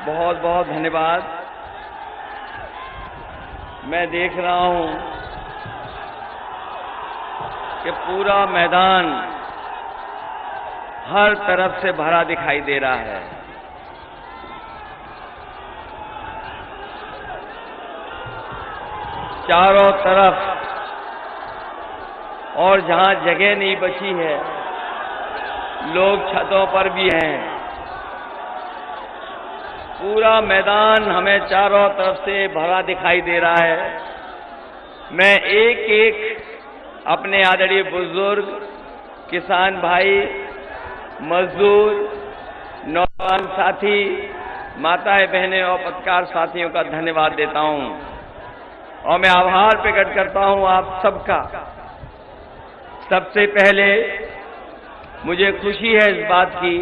बहुत बहुत धन्यवाद। मैं देख रहा हूं कि पूरा मैदान हर तरफ से भरा दिखाई दे रहा है। चारों तरफ, और जहां जगह नहीं बची है लोग छतों पर भी हैं। पूरा मैदान हमें चारों तरफ से भरा दिखाई दे रहा है। मैं एक एक अपने आदरणीय बुजुर्ग, किसान भाई, मजदूर, नौजवान साथी, माताएं बहनें और पत्रकार साथियों का धन्यवाद देता हूं और मैं आभार प्रकट करता हूं आप सबका। सबसे पहले मुझे खुशी है इस बात की,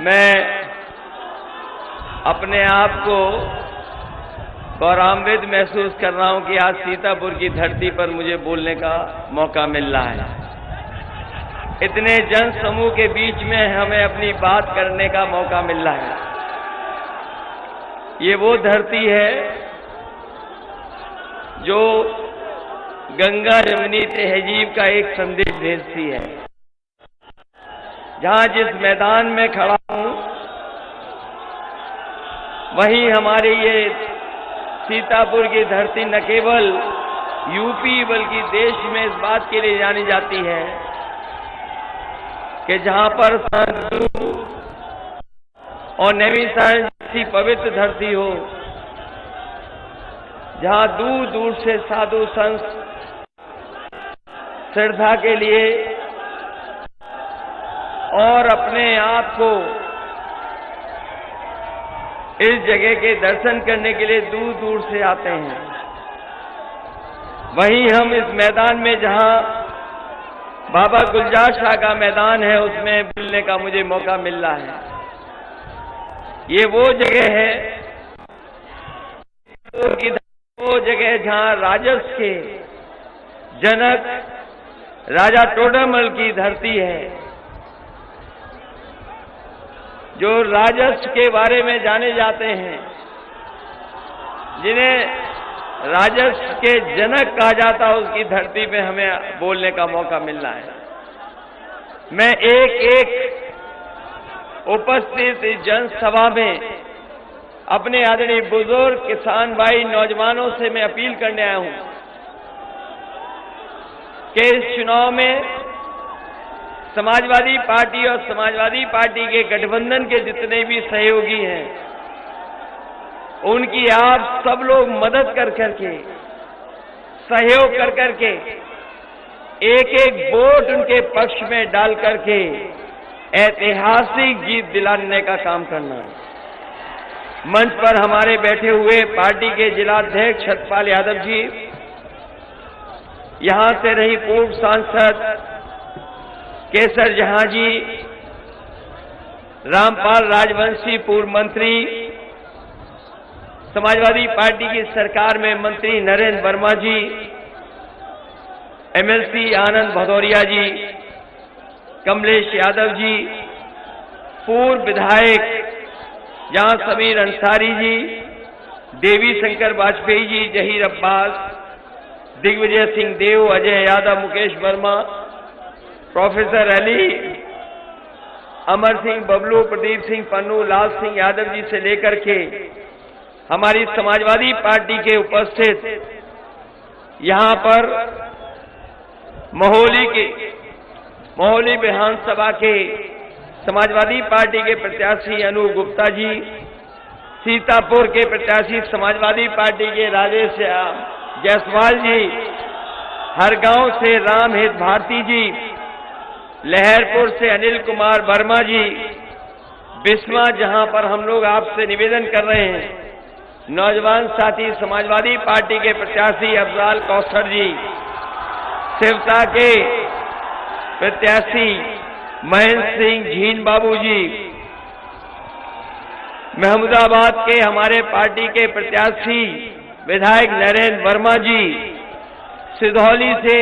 मैं अपने आप को गौरवान्वित महसूस कर रहा हूं कि आज सीतापुर की धरती पर मुझे बोलने का मौका मिल रहा है। इतने जन समूह के बीच में हमें अपनी बात करने का मौका मिल रहा है। ये वो धरती है जो गंगा जमुनी तहजीब का एक संदेश भेजती है। जहां जिस मैदान में खड़ा हूं वहीं हमारी ये सीतापुर की धरती न केवल यूपी बल्कि देश में इस बात के लिए जानी जाती है कि जहां पर संत और नवी साइंस जैसी पवित्र धरती हो, जहां दूर दूर से साधु संत श्रद्धा के लिए और अपने आप को इस जगह के दर्शन करने के लिए दूर दूर से आते हैं। वहीं हम इस मैदान में, जहां बाबा गुलजार शाह का मैदान है, उसमें मिलने का मुझे मौका मिल रहा है। ये वो जगह है, वो जगह जहां राजस के जनक राजा टोडरमल की धरती है, जो राजस के बारे में जाने जाते हैं, जिन्हें राजस के जनक कहा जाता है, उसकी धरती पे हमें बोलने का मौका मिल रहा है। मैं एक एक उपस्थित जनसभा में अपने आदरणीय बुजुर्ग, किसान भाई, नौजवानों से मैं अपील करने आया हूं कि इस चुनाव में समाजवादी पार्टी और समाजवादी पार्टी के गठबंधन के जितने भी सहयोगी हैं, उनकी आप सब लोग मदद कर करके, सहयोग कर करके, एक एक वोट उनके पक्ष में डाल करके ऐतिहासिक जीत दिलाने का काम करना है। मंच पर हमारे बैठे हुए पार्टी के जिलाध्यक्ष सतपाल यादव जी, यहां से रही पूर्व सांसद केसर जहां जी, रामपाल राजवंशी पूर्व मंत्री, समाजवादी पार्टी की सरकार में मंत्री नरेंद्र वर्मा जी, एमएलसी आनंद भदौरिया जी, कमलेश यादव जी, पूर्व विधायक जहां समीर अंसारी जी, देवी शंकर वाजपेयी जी, जहीर अब्बास, दिग्विजय सिंह देव, अजय यादव, मुकेश वर्मा, प्रोफेसर अली, अमर सिंह बबलू, प्रदीप सिंह पन्नू, लाल सिंह यादव जी से लेकर के हमारी समाजवादी पार्टी के उपस्थित यहां पर मोहली विधानसभा के समाजवादी पार्टी के प्रत्याशी अनूप गुप्ता जी, सीतापुर के प्रत्याशी समाजवादी पार्टी के राजेश जायसवाल जी, हरगांव से रामहित भारती जी, लहरपुर से अनिल कुमार वर्मा जी, बिस्मा जहां पर हम लोग आपसे निवेदन कर रहे हैं, नौजवान साथी समाजवादी पार्टी के प्रत्याशी अफजाल कौसर जी, शिवता के प्रत्याशी महेंद्र सिंह झीन बाबू जी, महमूदाबाद के हमारे पार्टी के प्रत्याशी विधायक नरेंद्र वर्मा जी, सिधौली से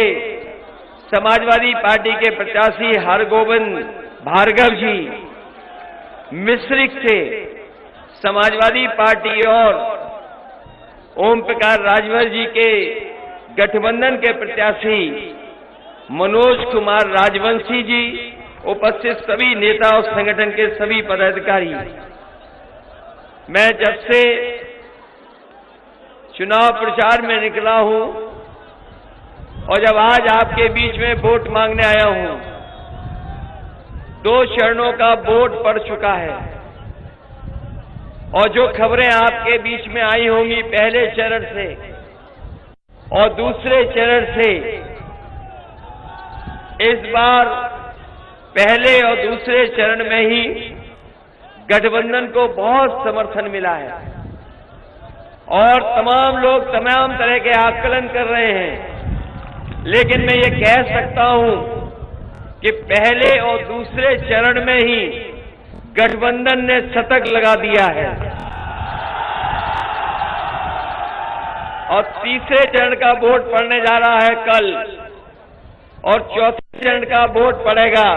समाजवादी पार्टी के प्रत्याशी हरगोविंद भार्गव जी, मिश्रिक से समाजवादी पार्टी और ओम प्रकाश राजभर जी के गठबंधन के प्रत्याशी मनोज कुमार राजवंशी जी, उपस्थित सभी नेता और संगठन के सभी पदाधिकारी, मैं जब से चुनाव प्रचार में निकला हूं और जब आज आपके बीच में वोट मांगने आया हूं, 2 चरणों का वोट पड़ चुका है और जो खबरें आपके बीच में आई होंगी पहले चरण से और दूसरे चरण से, इस बार पहले और दूसरे चरण में ही गठबंधन को बहुत समर्थन मिला है और तमाम लोग तमाम तरह के आकलन कर रहे हैं। लेकिन मैं ये कह सकता हूं कि पहले और दूसरे चरण में ही गठबंधन ने शतक लगा दिया है और तीसरे चरण का वोट पड़ने जा रहा है कल और चौथे चरण का वोट पड़ेगा।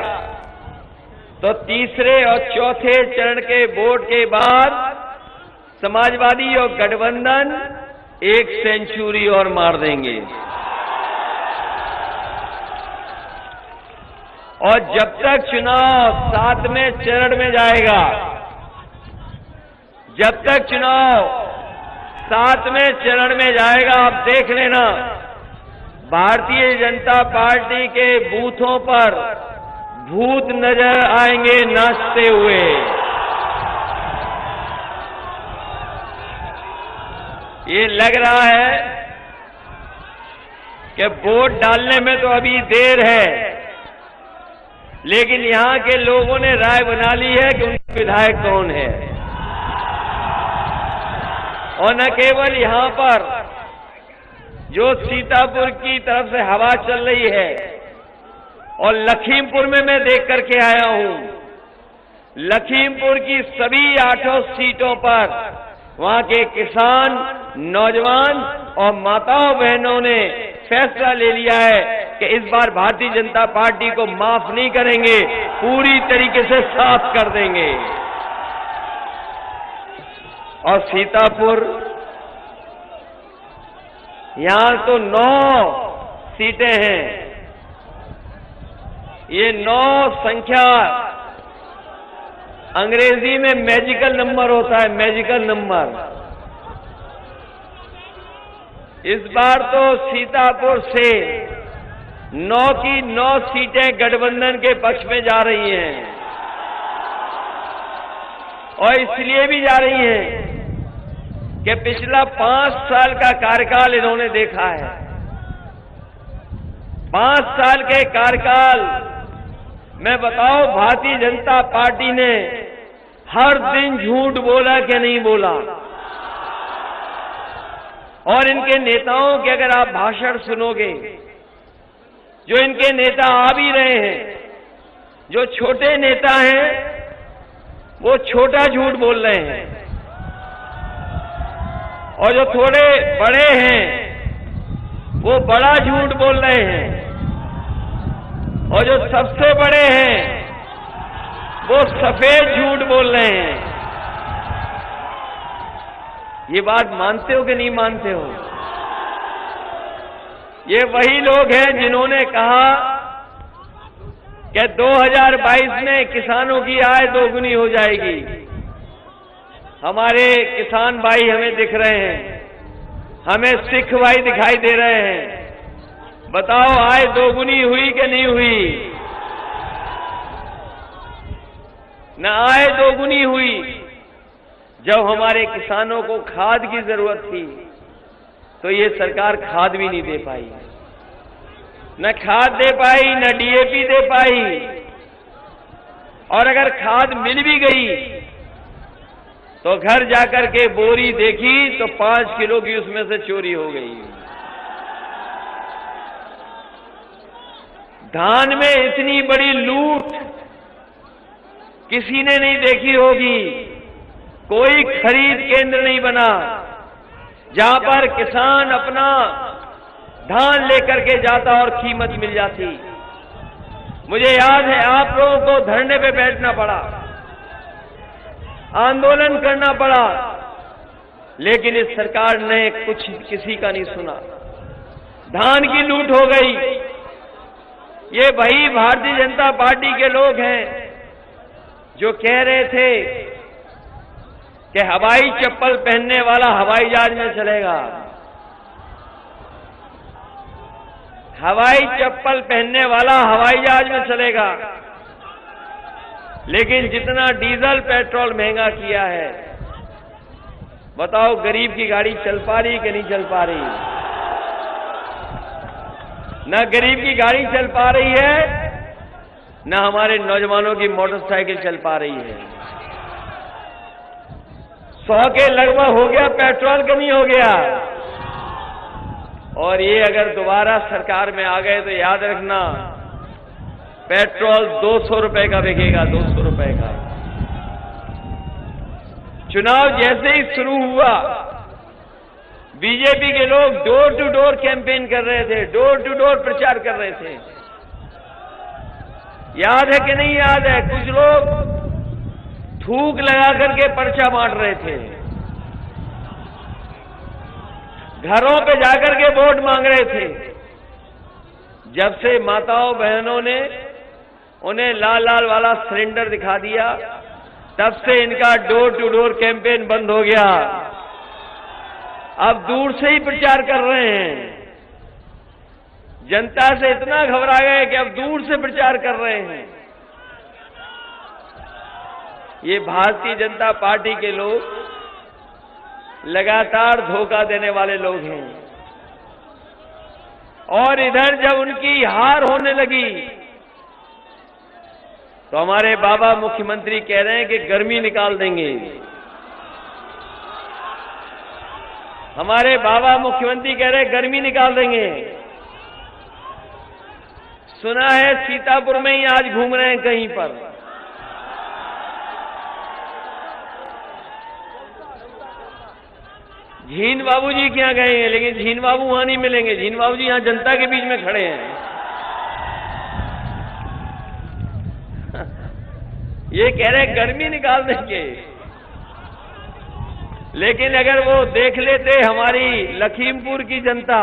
तो तीसरे और चौथे चरण के वोट के बाद समाजवादी और गठबंधन 1 सेंचुरी और मार देंगे और जब तक चुनाव 7वें चरण में जाएगा, जब तक चुनाव 7वें चरण में जाएगा, आप देख लेना भारतीय जनता पार्टी के बूथों पर भूत नजर आएंगे नाचते हुए। ये लग रहा है कि वोट डालने में तो अभी देर है, लेकिन यहां के लोगों ने राय बना ली है कि उनके विधायक कौन है। और न केवल यहां पर, जो सीतापुर की तरफ से हवा चल रही है और लखीमपुर में मैं देख करके आया हूं, लखीमपुर की सभी 8 सीटों पर वहां के किसान, नौजवान और माताओं बहनों ने फैसला ले लिया है कि इस बार भारतीय जनता पार्टी को माफ नहीं करेंगे, पूरी तरीके से साफ कर देंगे। और सीतापुर, यहां तो 9 सीटें हैं। ये 9 संख्या अंग्रेजी में मैजिकल नंबर होता है, मैजिकल नंबर। इस बार तो सीतापुर से 9 की 9 सीटें गठबंधन के पक्ष में जा रही हैं और इसलिए भी जा रही हैं कि पिछला 5 साल का कार्यकाल इन्होंने देखा है। 5 साल के कार्यकाल में बताओ भारतीय जनता पार्टी ने हर दिन झूठ बोला कि नहीं बोला। और इनके नेताओं के अगर आप भाषण सुनोगे, जो इनके नेता आ भी रहे हैं, जो छोटे नेता हैं वो छोटा झूठ बोल रहे हैं और जो थोड़े बड़े हैं वो बड़ा झूठ बोल रहे हैं और जो सबसे बड़े हैं वो सफेद झूठ बोल रहे हैं। ये बात मानते हो कि नहीं मानते हो? ये वही लोग हैं जिन्होंने कहा कि 2022 में किसानों की आय दोगुनी हो जाएगी। हमारे किसान भाई हमें दिख रहे हैं, हमें सिख भाई दिखाई दे रहे हैं। बताओ आय दोगुनी हुई कि नहीं हुई? न आय दोगुनी हुई। जब हमारे किसानों को खाद की जरूरत थी तो ये सरकार खाद भी नहीं दे पाई, न खाद दे पाई, न डीएपी दे पाई। और अगर खाद मिल भी गई तो घर जाकर के बोरी देखी तो 5 किलो की उसमें से चोरी हो गई। धान में इतनी बड़ी लूट किसी ने नहीं देखी होगी। कोई खरीद केंद्र नहीं बना जहां पर किसान अपना धान लेकर के जाता और कीमत मिल जाती। मुझे याद है आप लोगों को धरने पे बैठना पड़ा, आंदोलन करना पड़ा, लेकिन इस सरकार ने किसी का नहीं सुना। धान की लूट हो गई। ये वही भारतीय जनता पार्टी के लोग हैं जो कह रहे थे कि हवाई चप्पल पहनने वाला हवाई जहाज में चलेगा। हवाई चप्पल पहनने वाला हवाई जहाज में चलेगा, लेकिन जितना डीजल पेट्रोल महंगा किया है, बताओ गरीब की गाड़ी चल पा रही कि नहीं चल पा रही? ना गरीब की गाड़ी चल पा रही है, ना हमारे नौजवानों की मोटरसाइकिल चल पा रही है। 100 के लगभग हो गया पेट्रोल, का नहीं हो गया। और ये अगर दोबारा सरकार में आ गए तो याद रखना, पेट्रोल 200 रुपए का बिकेगा, 200 रुपए का। चुनाव जैसे ही शुरू हुआ, बीजेपी के लोग डोर टू डोर कैंपेन कर रहे थे, डोर टू डोर प्रचार कर रहे थे। याद है कि नहीं याद है? कुछ लोग थूक लगा करके पर्चा बांट रहे थे, घरों पे जाकर के वोट मांग रहे थे। जब से माताओं बहनों ने उन्हें लाल लाल वाला सिलेंडर दिखा दिया, तब से इनका डोर टू डोर कैंपेन बंद हो गया। अब दूर से ही प्रचार कर रहे हैं। जनता से इतना घबरा गए कि अब दूर से प्रचार कर रहे हैं। ये भारतीय जनता पार्टी के लोग लगातार धोखा देने वाले लोग हैं। और इधर जब उनकी हार होने लगी तो हमारे बाबा मुख्यमंत्री कह रहे हैं कि गर्मी निकाल देंगे। हमारे बाबा मुख्यमंत्री कह रहे हैं गर्मी निकाल देंगे। सुना है सीतापुर में ही आज घूम रहे हैं कहीं पर। झीन बाबू जी के यहां गए हैं, लेकिन झीन बाबू वहां नहीं मिलेंगे। झीन बाबू जी यहां जनता के बीच में खड़े हैं। ये कह रहे गर्मी निकाल देंगे, लेकिन अगर वो देख लेते हमारी लखीमपुर की जनता,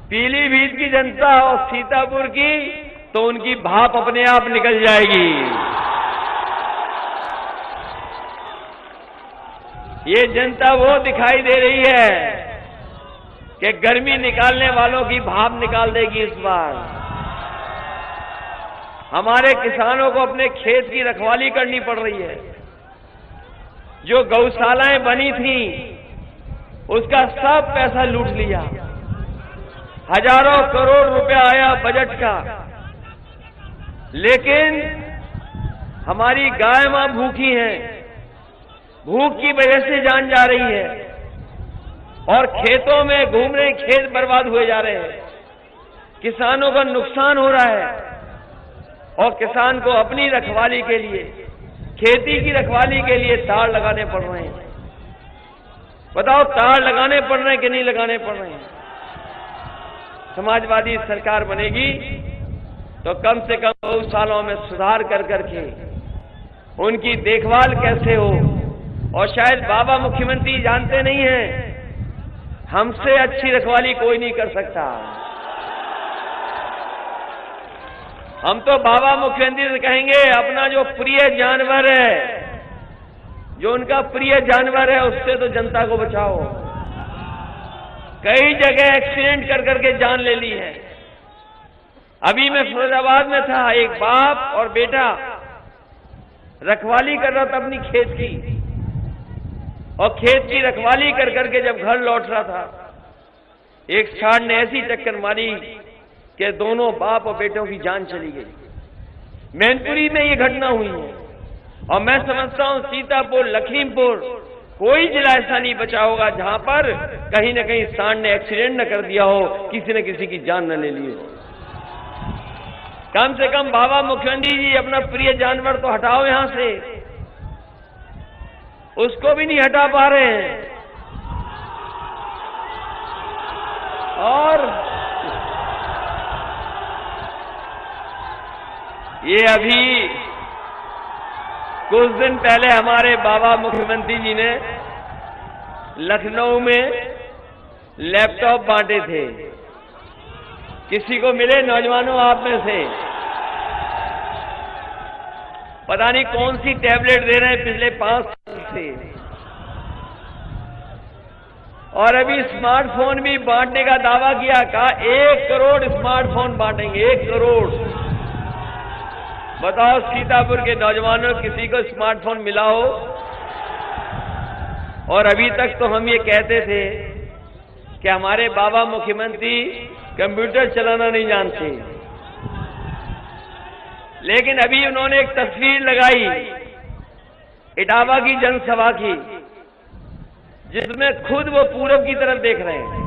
पीलीभीत की जनता और सीतापुर की, तो उनकी भाप अपने आप निकल जाएगी। ये जनता वो दिखाई दे रही है कि गर्मी निकालने वालों की भाप निकाल देगी इस बार। हमारे किसानों को अपने खेत की रखवाली करनी पड़ रही है। जो गौशालाएं बनी थी, उसका सब पैसा लूट लिया। हजारों करोड़ रुपया आया बजट का, लेकिन हमारी गाय मां भूखी हैं। भूख की वजह से जान जा रही है और खेतों में घूम रहे, खेत बर्बाद हुए जा रहे हैं। किसानों का नुकसान हो रहा है और किसान को अपनी रखवाली के लिए, खेती की रखवाली के लिए तार लगाने पड़ रहे हैं। बताओ, तार लगाने पड़ रहे हैं कि नहीं लगाने पड़ रहे हैं? समाजवादी सरकार बनेगी तो कम से कम 2 सालों में सुधार कर करके उनकी देखभाल कैसे हो। और शायद बाबा मुख्यमंत्री जानते नहीं हैं, हमसे अच्छी रखवाली कोई नहीं कर सकता। हम तो बाबा मुख्यमंत्री से कहेंगे, अपना जो प्रिय जानवर है, जो उनका प्रिय जानवर है, उससे तो जनता को बचाओ। कई जगह एक्सीडेंट कर करके जान ले ली है। अभी मैं फिरोजाबाद में था, एक बाप और बेटा रखवाली कर रहा था अपनी खेत की, और खेत की रखवाली कर करके जब घर लौट रहा था, एक सांड ने ऐसी टक्कर मारी कि दोनों बाप और बेटों की जान चली गई। मैनपुरी में ये घटना हुई है। और मैं समझता हूं सीतापुर, लखीमपुर, कोई जिला ऐसा नहीं बचा होगा जहां पर कहीं न कहीं सांड ने एक्सीडेंट न कर दिया हो, किसी न किसी की जान न ले ली हो। कम से कम बाबा मुख्यमंत्री जी अपना प्रिय जानवर तो हटाओ यहां से, उसको भी नहीं हटा पा रहे हैं। और ये अभी कुछ दिन पहले हमारे बाबा मुख्यमंत्री जी ने लखनऊ में लैपटॉप बांटे थे। किसी को मिले नौजवानों आप में से? पता नहीं कौन सी टैबलेट दे रहे हैं पिछले 5 साल से। और अभी स्मार्टफोन भी बांटने का दावा किया, कहा 1 करोड़ स्मार्टफोन बांटेंगे, 1 करोड़। बताओ सीतापुर के नौजवानों किसी को स्मार्टफोन मिला हो? और अभी तक तो हम ये कहते थे कि हमारे बाबा मुख्यमंत्री कंप्यूटर चलाना नहीं जानते, लेकिन अभी उन्होंने एक तस्वीर लगाई इटावा की जनसभा की, जिसमें खुद वो पूरब की तरफ देख रहे हैं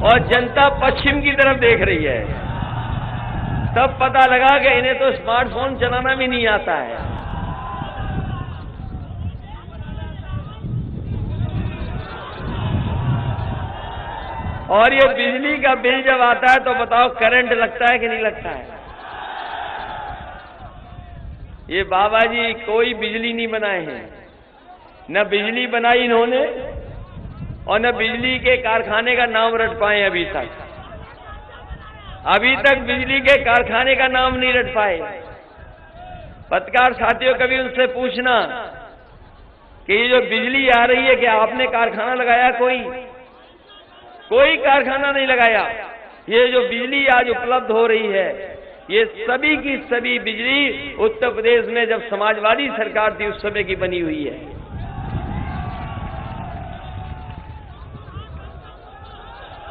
और जनता पश्चिम की तरफ देख रही है। तब पता लगा कि इन्हें तो स्मार्टफोन चलाना भी नहीं आता है। और ये बिजली का बिल जब आता है तो बताओ करंट लगता है कि नहीं लगता है? ये बाबा जी कोई बिजली नहीं बनाए हैं, न बिजली बनाई इन्होंने और न बिजली के कारखाने का नाम रट पाए अभी तक। अभी तक बिजली के कारखाने का नाम नहीं रट पाए। पत्रकार साथियों, कभी उनसे पूछना कि ये जो बिजली आ रही है क्या आपने कारखाना लगाया? कोई कारखाना नहीं लगाया। ये जो बिजली आज उपलब्ध हो रही है, ये सभी की सभी बिजली उत्तर प्रदेश में जब समाजवादी सरकार थी उस समय की बनी हुई है।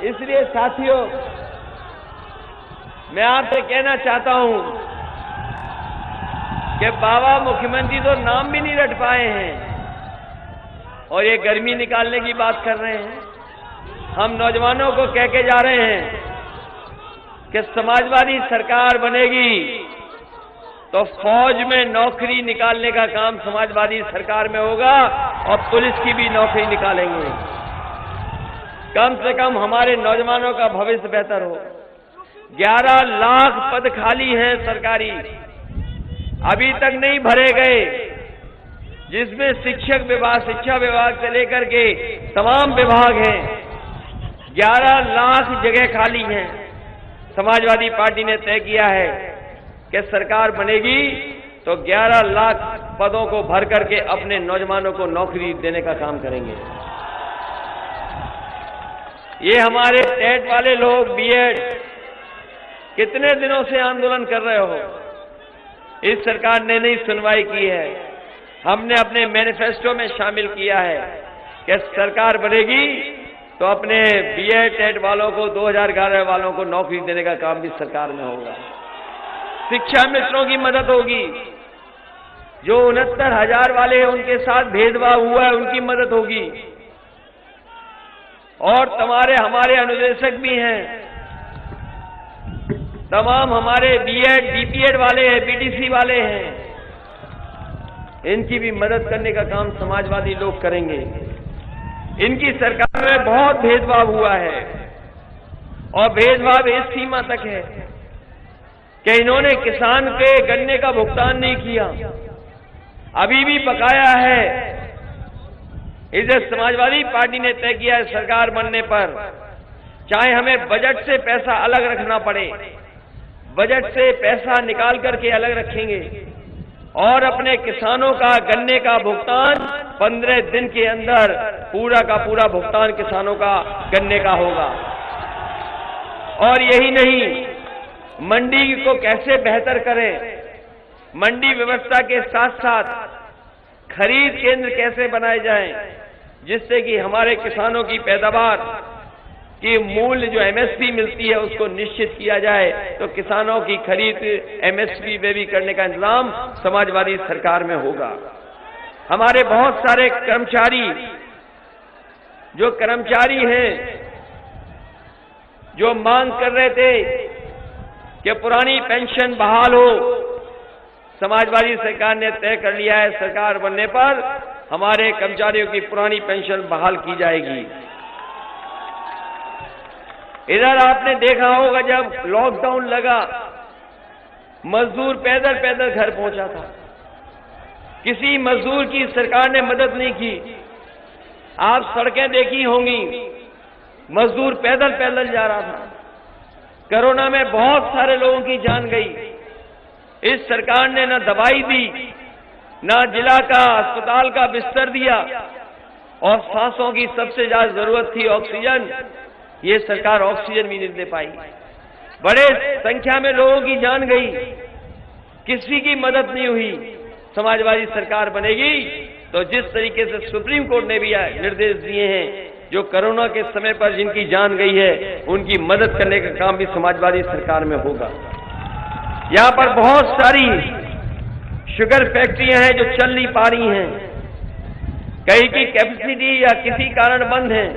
इसलिए साथियों, मैं आपसे कहना चाहता हूं कि बाबा मुख्यमंत्री तो नाम भी नहीं रट पाए हैं और ये गर्मी निकालने की बात कर रहे हैं। हम नौजवानों को कह के जा रहे हैं कि समाजवादी सरकार बनेगी तो फौज में नौकरी निकालने का काम समाजवादी सरकार में होगा और पुलिस की भी नौकरी निकालेंगे। कम से कम हमारे नौजवानों का भविष्य बेहतर हो। 11 लाख पद खाली हैं सरकारी, अभी तक नहीं भरे गए, जिसमें शिक्षा विभाग से लेकर के तमाम विभाग हैं। 11 लाख जगह खाली हैं। समाजवादी पार्टी ने तय किया है कि सरकार बनेगी तो 11 लाख पदों को भर करके अपने नौजवानों को नौकरी देने का काम करेंगे। ये हमारे टेट वाले लोग, बीएड, कितने दिनों से आंदोलन कर रहे हो, इस सरकार ने नहीं सुनवाई की है। हमने अपने मैनिफेस्टो में शामिल किया है कि सरकार बनेगी तो अपने बीएड टेट वालों को, 2011 वालों को नौकरी देने का काम भी सरकार में होगा। शिक्षा मित्रों की मदद होगी। जो 69,000 वाले हैं उनके साथ भेदभाव हुआ है, उनकी मदद होगी। और हमारे अनुदेशक भी हैं, तमाम हमारे बीएड, बीपीएड वाले हैं, बीटीसी वाले हैं, इनकी भी मदद करने का काम समाजवादी लोग करेंगे। इनकी सरकार में बहुत भेदभाव हुआ है और भेदभाव इस सीमा तक है कि इन्होंने किसान के गन्ने का भुगतान नहीं किया, अभी भी बकाया है। इसे समाजवादी पार्टी ने तय किया है सरकार बनने पर, चाहे हमें बजट से पैसा अलग रखना पड़े, बजट से पैसा निकाल करके अलग रखेंगे और अपने किसानों का गन्ने का भुगतान 15 दिन के अंदर पूरा का पूरा भुगतान किसानों का गन्ने का होगा। और यही नहीं, मंडी को कैसे बेहतर करें, मंडी व्यवस्था के साथ साथ खरीद केंद्र कैसे बनाए जाएं, जिससे कि हमारे किसानों की पैदावार की मूल्य जो एमएसपी मिलती है उसको निश्चित किया जाए, तो किसानों की खरीद एमएसपी में भी करने का इंतजाम समाजवादी सरकार में होगा। हमारे बहुत सारे कर्मचारी हैं जो मांग कर रहे थे कि पुरानी पेंशन बहाल हो, समाजवादी सरकार ने तय कर लिया है सरकार बनने पर हमारे कर्मचारियों की पुरानी पेंशन बहाल की जाएगी। इधर आपने देखा होगा जब लॉकडाउन लगा, मजदूर पैदल पैदल घर पहुंचा था, किसी मजदूर की सरकार ने मदद नहीं की। आप सड़कें देखी होंगी, मजदूर पैदल पैदल जा रहा था। कोरोना में बहुत सारे लोगों की जान गई। इस सरकार ने न दवाई दी, न जिला का अस्पताल का बिस्तर दिया, और सांसों की सबसे ज्यादा जरूरत थी ऑक्सीजन, ये सरकार ऑक्सीजन भी नहीं दे पाई। बड़े संख्या में लोगों की जान गई, किसी की मदद नहीं हुई। समाजवादी सरकार बनेगी तो जिस तरीके से सुप्रीम कोर्ट ने भी निर्देश दिए हैं, जो कोरोना के समय पर जिनकी जान गई है उनकी मदद करने का काम भी समाजवादी सरकार में होगा। यहां पर बहुत सारी शुगर फैक्ट्रियां हैं जो चल नहीं पा रही हैं, कहीं की कैपेसिटी या किसी कारण बंद है।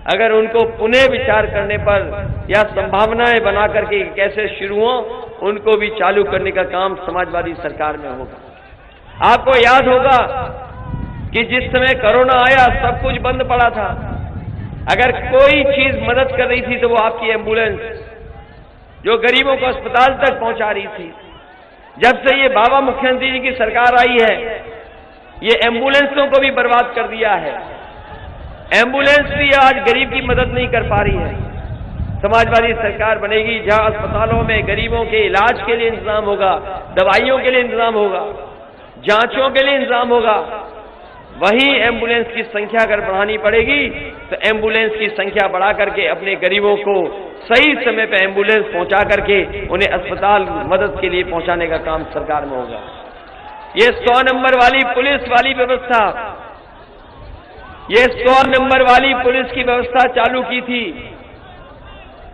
अगर उनको पुनः विचार करने पर या संभावनाएं बना करके कैसे शुरू हो, उनको भी चालू करने का काम समाजवादी सरकार में होगा। आपको याद होगा कि जिस समय कोरोना आया सब कुछ बंद पड़ा था। अगर कोई चीज मदद कर रही थी तो वो आपकी एम्बुलेंस, जो गरीबों को अस्पताल तक पहुंचा रही थी। जब से ये बाबा मुख्यमंत्री जी की सरकार आई है, ये एम्बुलेंसों को भी बर्बाद कर दिया है। एम्बुलेंस भी आज गरीब की मदद नहीं कर पा रही है। समाजवादी सरकार बनेगी जहां अस्पतालों में गरीबों के इलाज के लिए इंतजाम होगा, दवाइयों के लिए इंतजाम होगा, जांचों के लिए इंतजाम होगा। वहीं एम्बुलेंस की संख्या अगर बढ़ानी पड़ेगी तो एम्बुलेंस की संख्या बढ़ा करके अपने गरीबों को सही समय पर एम्बुलेंस पहुंचा करके उन्हें अस्पताल मदद के लिए पहुंचाने का काम सरकार में होगा। ये 100 नंबर वाली पुलिस वाली व्यवस्था, ये 100 नंबर वाली पुलिस की व्यवस्था चालू की थी,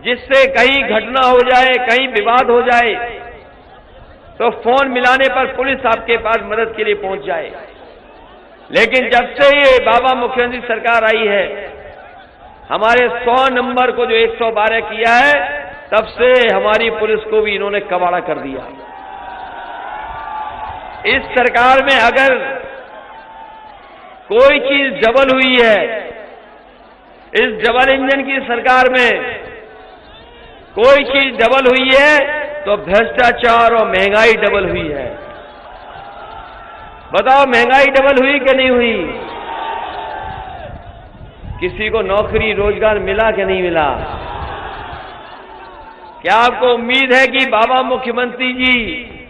जिससे कहीं घटना हो जाए, कहीं विवाद हो जाए तो फोन मिलाने पर पुलिस आपके पास मदद के लिए पहुंच जाए। लेकिन जब से ये बाबा मुख्यमंत्री सरकार आई है, हमारे 100 नंबर को जो 112 किया है, तब से हमारी पुलिस को भी इन्होंने कबाड़ा कर दिया। इस सरकार में अगर कोई चीज डबल हुई है, इस डबल इंजन की सरकार में कोई चीज डबल हुई है तो भ्रष्टाचार और महंगाई डबल हुई है। बताओ महंगाई डबल हुई कि नहीं हुई? किसी को नौकरी रोजगार मिला कि नहीं मिला? क्या आपको उम्मीद है कि बाबा मुख्यमंत्री जी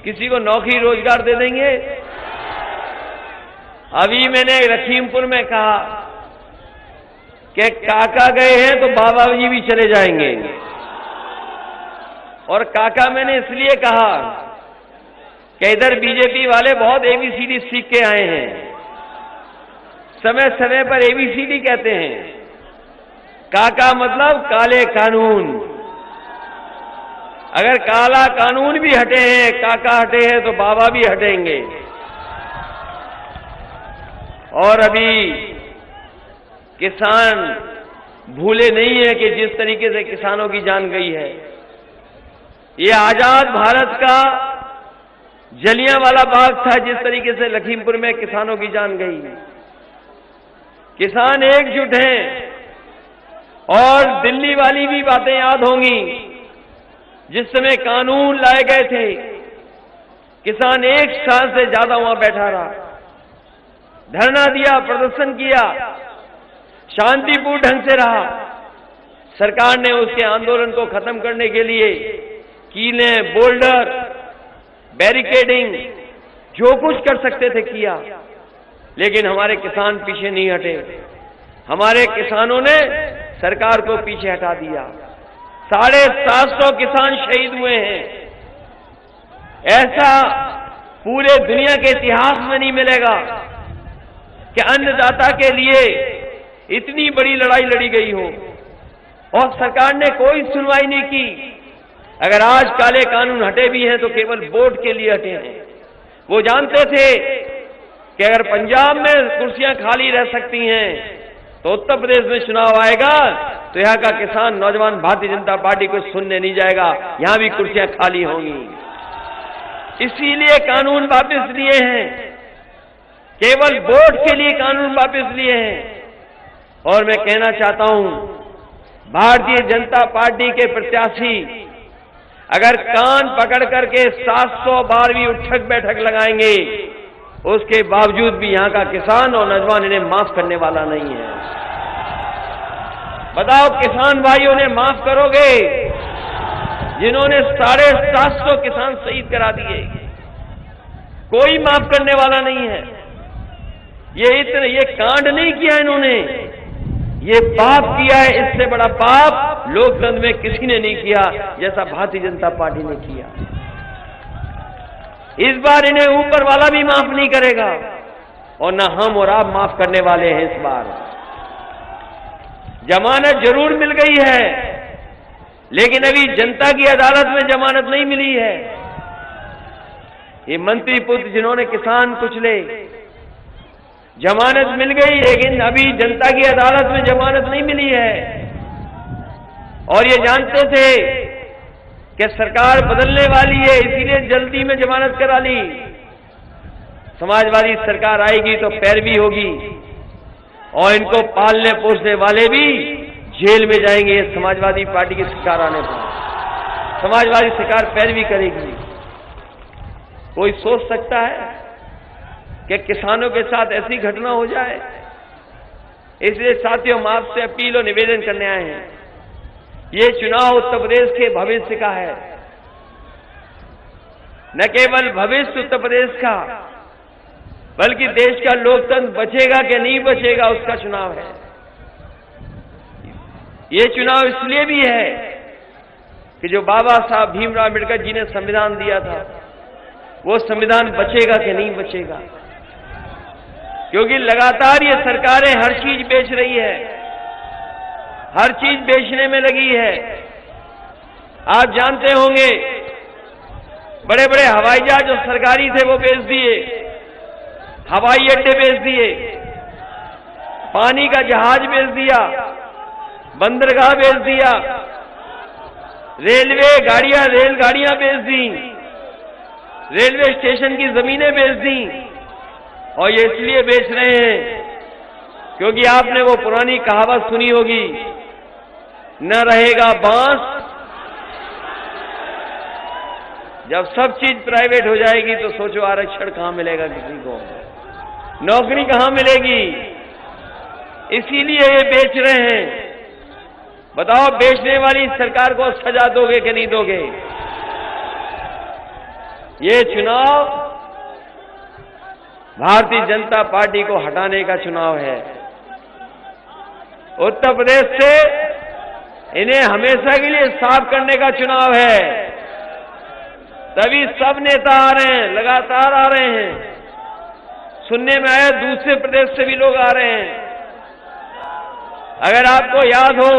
किसी को नौकरी रोजगार दे देंगे? अभी मैंने लखीमपुर में कहा कि काका गए हैं तो बाबा जी भी चले जाएंगे। और काका मैंने इसलिए कहा कि इधर बीजेपी वाले बहुत एबीसीडी सीख के आए हैं, समय समय पर एबीसीडी कहते हैं। काका मतलब काले कानून। अगर काला कानून भी हटे हैं, काका हटे हैं, तो बाबा भी हटेंगे। और अभी किसान भूले नहीं है कि जिस तरीके से किसानों की जान गई है, ये आजाद भारत का जलियांवाला बाग था, जिस तरीके से लखीमपुर में किसानों की जान गई। किसान एकजुट हैं। और दिल्ली वाली भी बातें याद होंगी, जिस समय कानून लाए गए थे, किसान एक साल से ज्यादा वहां बैठा रहा, धरना दिया, प्रदर्शन किया, शांतिपूर्ण ढंग से रहा। सरकार ने उसके आंदोलन को खत्म करने के लिए कीलें, बोल्डर, बैरिकेडिंग, जो कुछ कर सकते थे किया, लेकिन हमारे किसान पीछे नहीं हटे। हमारे किसानों ने सरकार को पीछे हटा दिया। 750 किसान शहीद हुए हैं। ऐसा पूरे दुनिया के इतिहास में नहीं मिलेगा कि अन्नदाता के लिए इतनी बड़ी लड़ाई लड़ी गई हो और सरकार ने कोई सुनवाई नहीं की। अगर आज काले कानून हटे भी हैं तो केवल वोट के लिए हटे हैं। वो जानते थे कि अगर पंजाब में कुर्सियां खाली रह सकती हैं तो उत्तर प्रदेश में चुनाव आएगा तो यहां का किसान, नौजवान भारतीय जनता पार्टी को सुनने नहीं जाएगा, यहां भी कुर्सियां खाली होंगी। इसीलिए कानून वापस लिए हैं, केवल वोट के लिए कानून वापस लिए हैं। और मैं कहना चाहता हूं, भारतीय जनता पार्टी के प्रत्याशी अगर कान पकड़ करके 700 बार भी उठक बैठक लगाएंगे उसके बावजूद भी यहां का किसान और नौजवान इन्हें माफ करने वाला नहीं है। बताओ किसान भाइयों ने माफ करोगे जिन्होंने 750 किसान शहीद करा दिए? कोई माफ करने वाला नहीं है। ये कांड नहीं किया इन्होंने, ये पाप किया है। इससे बड़ा पाप लोकतंत्र में किसी ने नहीं किया जैसा भारतीय जनता पार्टी ने किया। इस बार इन्हें ऊपर वाला भी माफ नहीं करेगा और न हम और आप माफ करने वाले हैं। इस बार जमानत जरूर मिल गई है, लेकिन अभी जनता की अदालत में जमानत नहीं मिली है। ये मंत्री पुत्र जिन्होंने किसान कुचले, जमानत मिल गई, लेकिन अभी जनता की अदालत में जमानत नहीं मिली है। और ये जानते थे कि सरकार बदलने वाली है, इसीलिए जल्दी में जमानत करा ली। समाजवादी सरकार आएगी तो पैरवी होगी और इनको पालने पोसने वाले भी जेल में जाएंगे। समाजवादी पार्टी की सरकार आने पर समाजवादी सरकार पैरवी करेगी। कोई सोच सकता है कि किसानों के साथ ऐसी घटना हो जाए? इसलिए साथियों, हम आपसे अपील और निवेदन करने आए हैं। ये चुनाव उत्तर प्रदेश के भविष्य का है, न केवल भविष्य उत्तर प्रदेश का, बल्कि देश का लोकतंत्र बचेगा कि नहीं बचेगा उसका चुनाव है। ये चुनाव इसलिए भी है कि जो बाबा साहब भीमराव अम्बेडकर जी ने संविधान दिया था, वो संविधान बचेगा कि नहीं बचेगा। क्योंकि लगातार ये सरकारें हर चीज बेच रही है, हर चीज बेचने में लगी है। आप जानते होंगे बड़े बड़े हवाई जहाज जो सरकारी थे वो बेच दिए, हवाई अड्डे बेच दिए, पानी का जहाज बेच दिया, बंदरगाह बेच दिया, रेलगाड़ियां बेच दी, रेलवे स्टेशन की जमीनें बेच दी। और ये इसलिए बेच रहे हैं क्योंकि आपने वो पुरानी कहावत सुनी होगी, न रहेगा बांस। जब सब चीज प्राइवेट हो जाएगी तो सोचो आरक्षण कहां मिलेगा किसी को, नौकरी कहां मिलेगी। इसीलिए ये बेच रहे हैं। बताओ, बेचने वाली सरकार को सजा दोगे कि नहीं दोगे? ये चुनाव भारतीय जनता पार्टी को हटाने का चुनाव है। उत्तर प्रदेश से इन्हें हमेशा के लिए साफ करने का चुनाव है। तभी सब नेता आ रहे हैं, लगातार आ रहे हैं। सुनने में आया दूसरे प्रदेश से भी लोग आ रहे हैं। अगर आपको याद हो,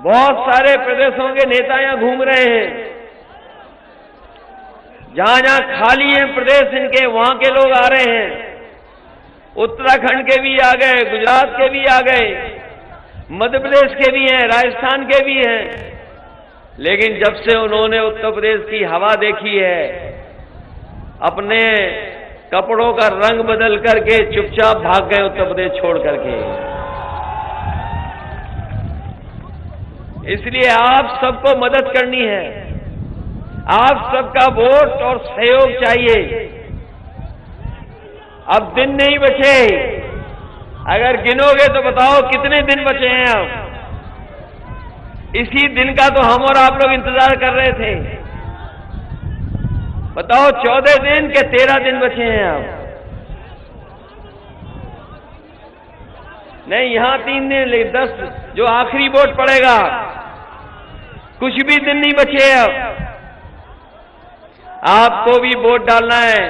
बहुत सारे प्रदेशों के नेता यहां घूम रहे हैं। जहां जहां खाली है प्रदेश इनके, वहां के लोग आ रहे हैं। उत्तराखंड के भी आ गए, गुजरात के भी आ गए, मध्य प्रदेश के भी हैं, राजस्थान के भी हैं। लेकिन जब से उन्होंने उत्तर प्रदेश की हवा देखी है, अपने कपड़ों का रंग बदल करके चुपचाप भाग गए उत्तर प्रदेश छोड़ करके। इसलिए आप सबको मदद करनी है, आप सबका वोट और सहयोग चाहिए। अब दिन नहीं बचे, अगर गिनोगे तो बताओ कितने दिन बचे हैं अब। इसी दिन का तो हम और आप लोग इंतजार कर रहे थे। बताओ 14 दिन के 13 दिन बचे हैं अब। नहीं, यहां 3 दिन, लेकिन 10 जो आखिरी वोट पड़ेगा, कुछ भी दिन नहीं बचे अब। आपको भी वोट डालना है।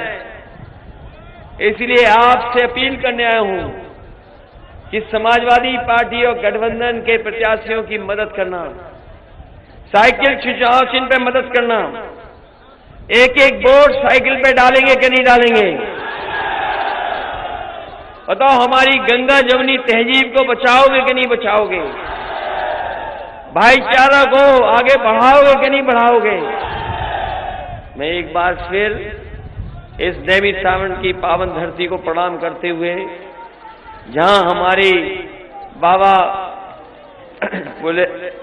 इसलिए आपसे अपील करने आया हूं कि समाजवादी पार्टी और गठबंधन के प्रत्याशियों की मदद करना, साइकिल चुनाव चिन्ह पे मदद करना। एक एक वोट साइकिल पे डालेंगे कि नहीं डालेंगे? बताओ, हमारी गंगा जमुनी तहजीब को बचाओगे कि नहीं बचाओगे? भाईचारा को आगे बढ़ाओगे कि नहीं बढ़ाओगे? मैं एक बार फिर इस देवी सावन की पावन धरती को प्रणाम करते हुए, जहां हमारी बाबा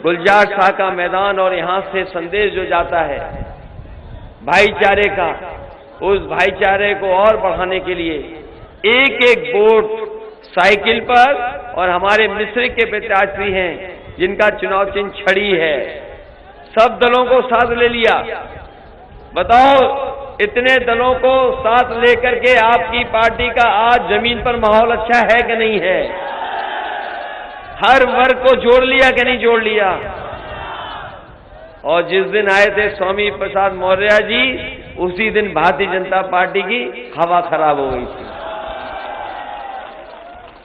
गुलजार शाह का मैदान और यहां से संदेश जो जाता है भाईचारे का, उस भाईचारे को और बढ़ाने के लिए एक एक वोट साइकिल पर, और हमारे मिश्रिक के प्रत्याशी हैं जिनका चुनाव चिन्ह छड़ी है, सब दलों को साथ ले लिया। बताओ, इतने दलों को साथ लेकर के आपकी पार्टी का आज जमीन पर माहौल अच्छा है कि नहीं है? हर वर्ग को जोड़ लिया कि नहीं जोड़ लिया? और जिस दिन आए थे स्वामी प्रसाद मौर्य जी, उसी दिन भारतीय जनता पार्टी की हवा खराब हो गई थी।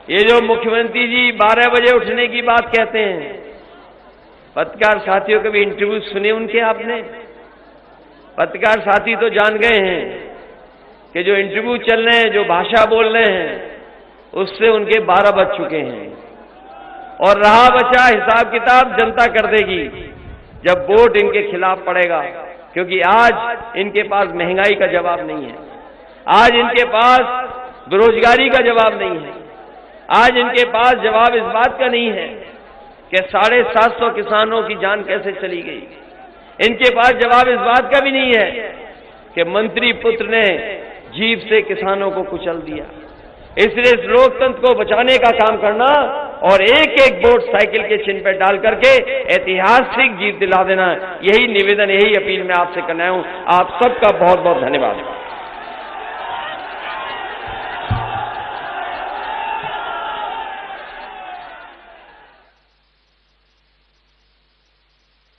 ये जो मुख्यमंत्री जी 12 बजे उठने की बात कहते हैं, पत्रकार साथियों के भी इंटरव्यू सुने उनके आपने? पत्रकार साथी तो जान गए हैं कि जो इंटरव्यू चल रहे हैं, जो भाषा बोल रहे हैं, उससे उनके 12 बज चुके हैं। और रहा बचा हिसाब किताब जनता कर देगी जब वोट इनके खिलाफ पड़ेगा, क्योंकि आज इनके पास महंगाई का जवाब नहीं है, आज इनके पास बेरोजगारी का जवाब नहीं है, आज इनके पास जवाब इस बात का नहीं है कि 750 किसानों की जान कैसे चली गई। इनके पास जवाब इस बात का भी नहीं है कि मंत्री पुत्र ने जीभ से किसानों को कुचल दिया। इसलिए इस लोकतंत्र को बचाने का काम करना और एक एक वोट साइकिल के चिन्ह पर डाल करके ऐतिहासिक जीत दिला देना, यही निवेदन, यही अपील मैं आपसे करना हूं। आप सबका बहुत बहुत धन्यवाद।